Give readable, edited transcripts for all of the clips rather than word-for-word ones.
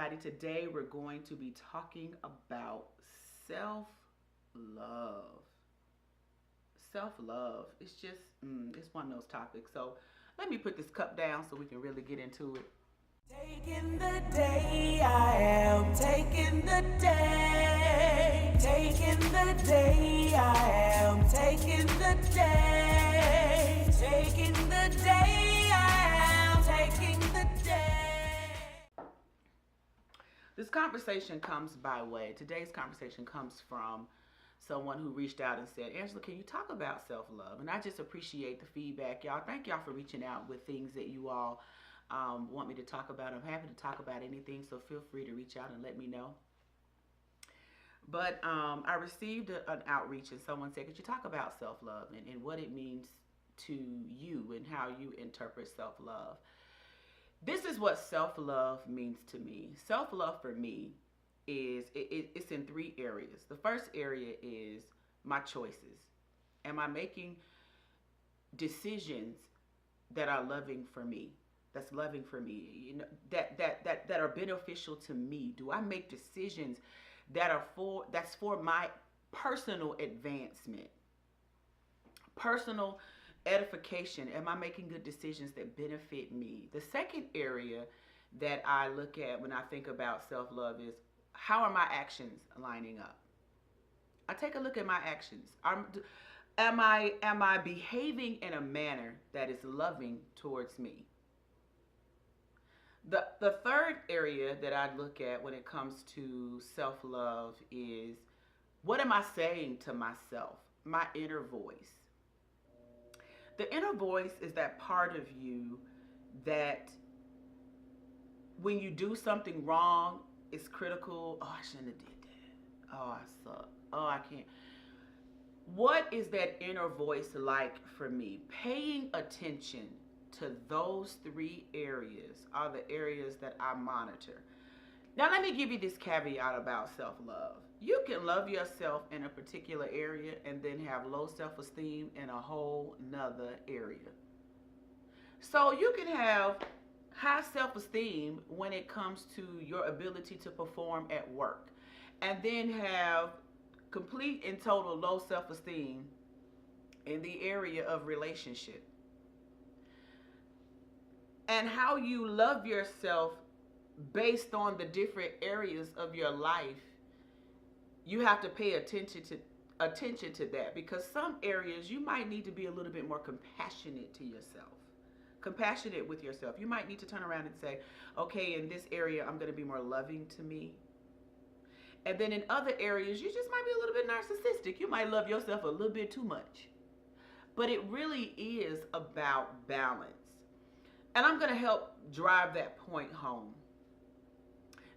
everybody. Today we're going to be talking about self love. Self love. It's just, it's one of those topics. So let me put this cup down so we can really get into it. Taking the day, I am taking the day. Taking the day, I am taking the day. Taking the day, I am taking the day. This conversation comes by way, today's conversation comes from someone who reached out and said, Angela, can you talk about self-love? And I just appreciate the feedback, y'all. Thank y'all for reaching out with things that you all want me to talk about. I'm happy to talk about anything, so feel free to reach out and let me know. But I received an outreach and someone said, could you talk about self-love and what it means to you and how you interpret self-love? This is what self-love means to me. Self-love for me is, it's in three areas. The first area is my choices. Am I making decisions that are loving for me? That's loving for me, you know, that are beneficial to me. Do I make decisions that are for my personal advancement, personal edification? Am I making good decisions that benefit me? The second area that I look at when I think about self-love is, how are my actions lining up? I take a look at my actions. Am I behaving in a manner that is loving towards me? The third area that I look at when it comes to self-love is, what am I saying to myself? My inner voice. The inner voice is that part of you that when you do something wrong, it's critical. Oh, I shouldn't have did that. Oh, I suck. Oh, I can't. What is that inner voice like for me? Paying attention to those three areas are the areas that I monitor. Now, let me give you this caveat about self-love. You can love yourself in a particular area and then have low self-esteem in a whole nother area. So you can have high self-esteem when it comes to your ability to perform at work, and then have complete and total low self-esteem in the area of relationship. And how you love yourself based on the different areas of your life, you have to pay attention to that, because some areas you might need to be a little bit more compassionate to yourself, compassionate with yourself. You might need to turn around and say, okay, in this area I'm going to be more loving to me. And then in other areas you just might be a little bit narcissistic. You might love yourself a little bit too much. But it really is about balance. And I'm going to help drive that point home.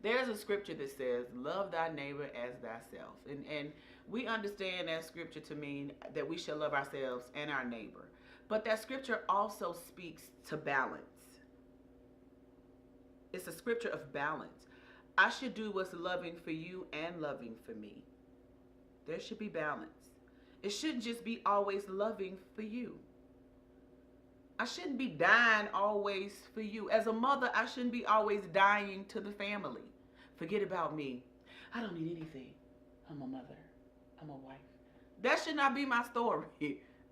There's a scripture that says, love thy neighbor as thyself. And we understand that scripture to mean that we shall love ourselves and our neighbor. But that scripture also speaks to balance. It's a scripture of balance. I should do what's loving for you and loving for me. There should be balance. It shouldn't just be always loving for you. I shouldn't be dying always for you. As a mother, I shouldn't be always dying to the family. Forget about me. I don't need anything. I'm a mother. I'm a wife. That should not be my story.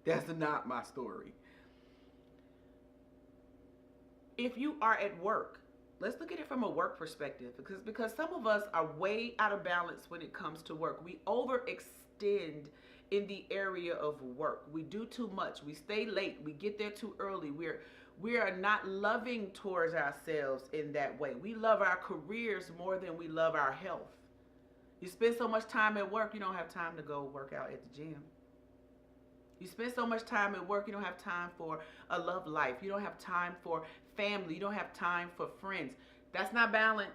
That's not my story. If you are at work, let's look at it from a work perspective, because some of us are way out of balance when it comes to work. We overextend in the area of work. We do too much. We stay late. We get there too early. We are not loving towards ourselves in that way. We love our careers more than we love our health. You spend so much time at work, you don't have time to go work out at the gym. You spend so much time at work, you don't have time for a love life. You don't have time for family. You don't have time for friends. That's not balance.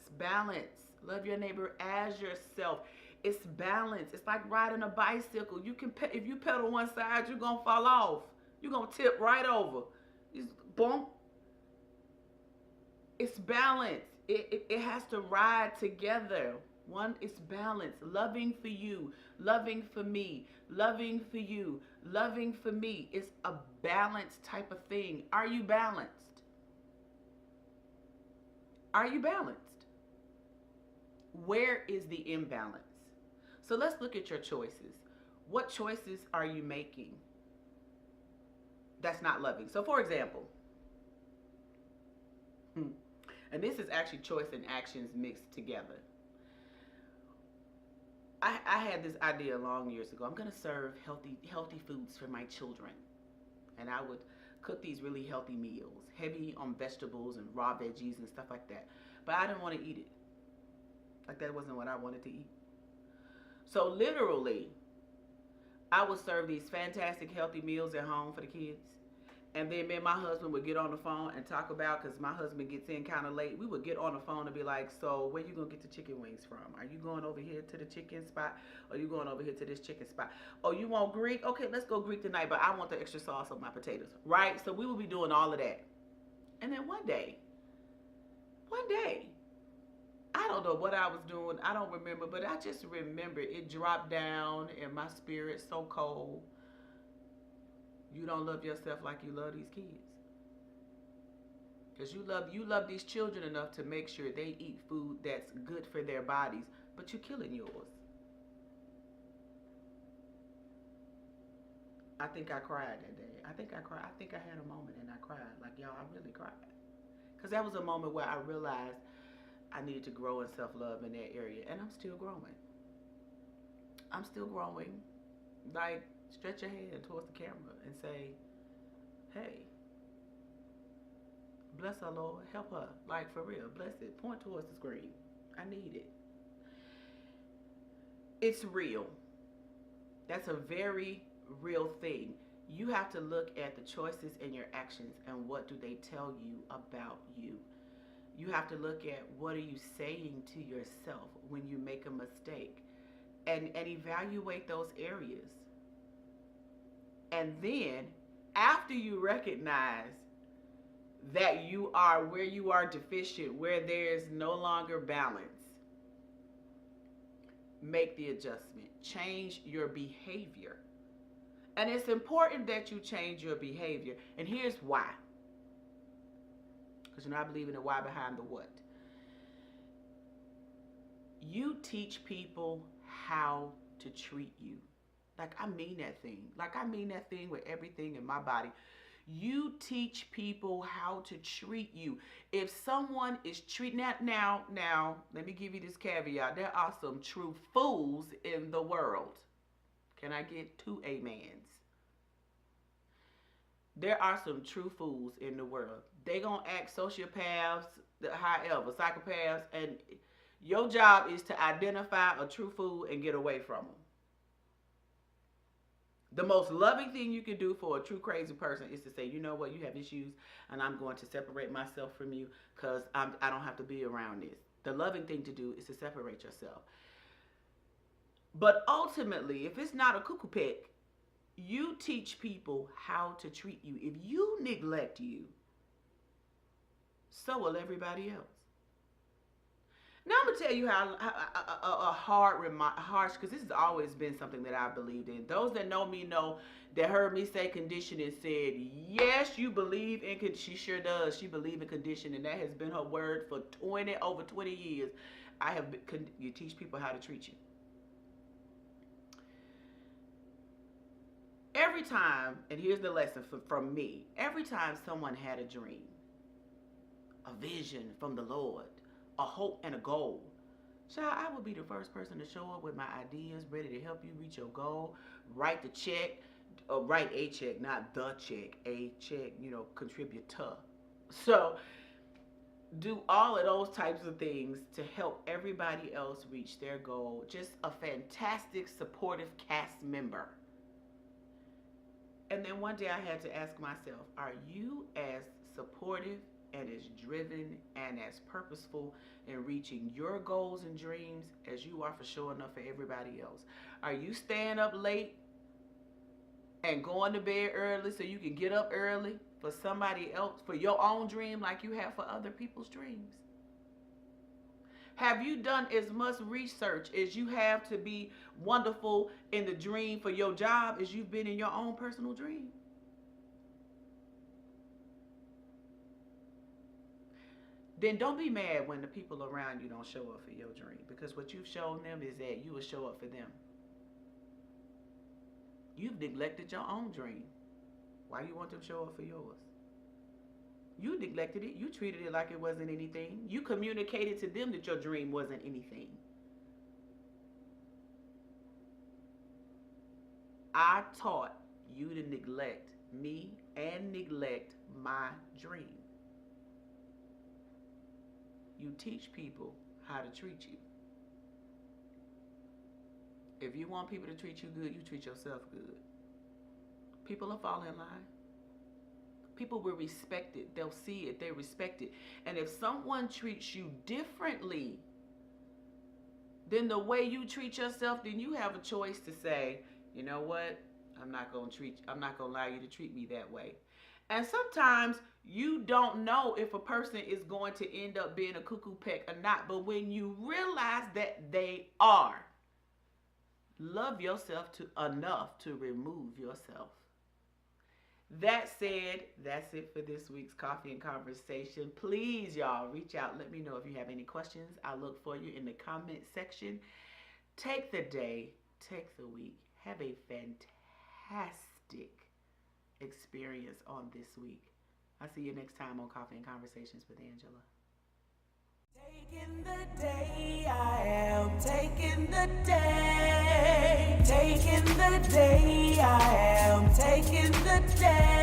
It's balance. Love your neighbor as yourself. It's balance. It's like riding a bicycle. You can, if you pedal one side, you're going to fall off. You're going to tip right over. Just bump. It's balance. It has to ride together. One is balance. Loving for you, loving for me, loving for you, loving for me. It's a balanced type of thing. Are you balanced? Are you balanced? Where is the imbalance? So let's look at your choices. What choices are you making that's not loving? So, for example, and this is actually choice and actions mixed together. I had this idea long years ago. I'm going to serve healthy foods for my children. And I would cook these really healthy meals, heavy on vegetables and raw veggies and stuff like that. But I didn't want to eat it. Like, that wasn't what I wanted to eat. So literally, I would serve these fantastic healthy meals at home for the kids. And then me and my husband would get on the phone and talk about, because my husband gets in kind of late, we would get on the phone and be like, so where you going to get the chicken wings from? Are you going over here to the chicken spot? Or are you going over here to this chicken spot? Oh, you want Greek? Okay, let's go Greek tonight, but I want the extra sauce on my potatoes, right? So we would be doing all of that. And then one day, I don't know what I was doing. I don't remember, but I just remember it dropped down in my spirit so cold. You don't love yourself like you love these kids. Because you love these children enough to make sure they eat food that's good for their bodies, but you're killing yours. I think I cried that day. I think I cried. I think I had a moment and I cried. Like, y'all, I really cried. Because that was a moment where I realized I needed to grow in self-love in that area. And I'm still growing. I'm still growing. Like, stretch your hand towards the camera and say, hey, bless her, Lord. Help her. Like, for real. Bless it. Point towards the screen. I need it. It's real. That's a very real thing. You have to look at the choices and your actions and what do they tell you about you. You have to look at what are you saying to yourself when you make a mistake, and evaluate those areas. And then after you recognize that you are where you are deficient, where there's no longer balance, make the adjustment. Change your behavior. And it's important that you change your behavior. And here's why. Because I believe in the why behind the what. You teach people how to treat you. Like, I mean that thing. Like, I mean that thing with everything in my body. You teach people how to treat you. If someone is treating that now, let me give you this caveat. There are some true fools in the world. Can I get 2 amens? There are some true fools in the world. They gonna act sociopaths, however, psychopaths, and your job is to identify a true fool and get away from them. The most loving thing you can do for a true crazy person is to say, you know what, you have issues, and I'm going to separate myself from you because I don't have to be around this. The loving thing to do is to separate yourself. But ultimately, if it's not a cuckoo peck, you teach people how to treat you. If you neglect you, so will everybody else. Now I'm going to tell you how a harsh, because this has always been something that I believed in. Those that know me know that heard me say conditioning said, yes, you believe in, she sure does. She believes in conditioning. That has been her word for over 20 years. You teach people how to treat you. Every time, and here's the lesson from me, every time someone had a dream, a vision from the Lord, a hope and a goal, child, I would be the first person to show up with my ideas, ready to help you reach your goal, write the check, write a check, not the check, a check, contribute to. So do all of those types of things to help everybody else reach their goal. Just a fantastic, supportive cast member. And then one day I had to ask myself, are you as supportive and as driven and as purposeful in reaching your goals and dreams as you are for showing up for everybody else? Are you staying up late and going to bed early so you can get up early for somebody else, for your own dream like you have for other people's dreams? Have you done as much research as you have to be wonderful in the dream for your job as you've been in your own personal dream? then don't be mad when the people around you don't show up for your dream, because what you've shown them is that you will show up for them. You've neglected your own dream. Why do you want them to show up for yours? You neglected it. You treated it like it wasn't anything. You communicated to them that your dream wasn't anything. I taught you to neglect me and neglect my dream. You teach people how to treat you. If you want people to treat you good, you treat yourself good. People will fall in line. People will respect it. They'll see it. They respect it. And if someone treats you differently than the way you treat yourself, then you have a choice to say, you know what? I'm not going to allow you to treat me that way. And sometimes you don't know if a person is going to end up being a cuckoo peck or not. But when you realize that they are, love yourself enough to remove yourself. That said, that's it for this week's Coffee and Conversation. Please, y'all, reach out. Let me know if you have any questions. I'll look for you in the comment section. Take the day, take the week. Have a fantastic experience on this week. I'll see you next time on Coffee and Conversations with Angela. Taking the day, I am taking the day. Taking the day, I am taking the day.